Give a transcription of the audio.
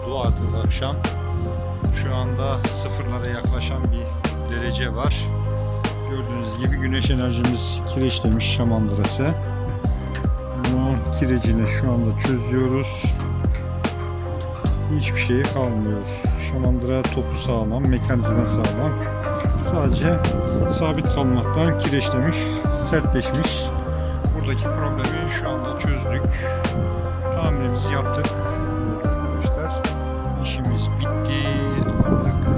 soğudu artık akşam. Şu anda sıfırlara yaklaşan bir derece var. Gördüğünüz gibi güneş enerjimiz kireçlemiş şamandırası. Bunun kirecini şu anda çözüyoruz. Hiçbir şey kalmıyor. Şamandıra topu sağlam, mekanizma sağlam. Sadece sabit kalmaktan kireçlemiş, sertleşmiş. Buradaki problemi şu anda çözdük. Tamirimizi yaptık. Arkadaşlar işimiz bitti. Artık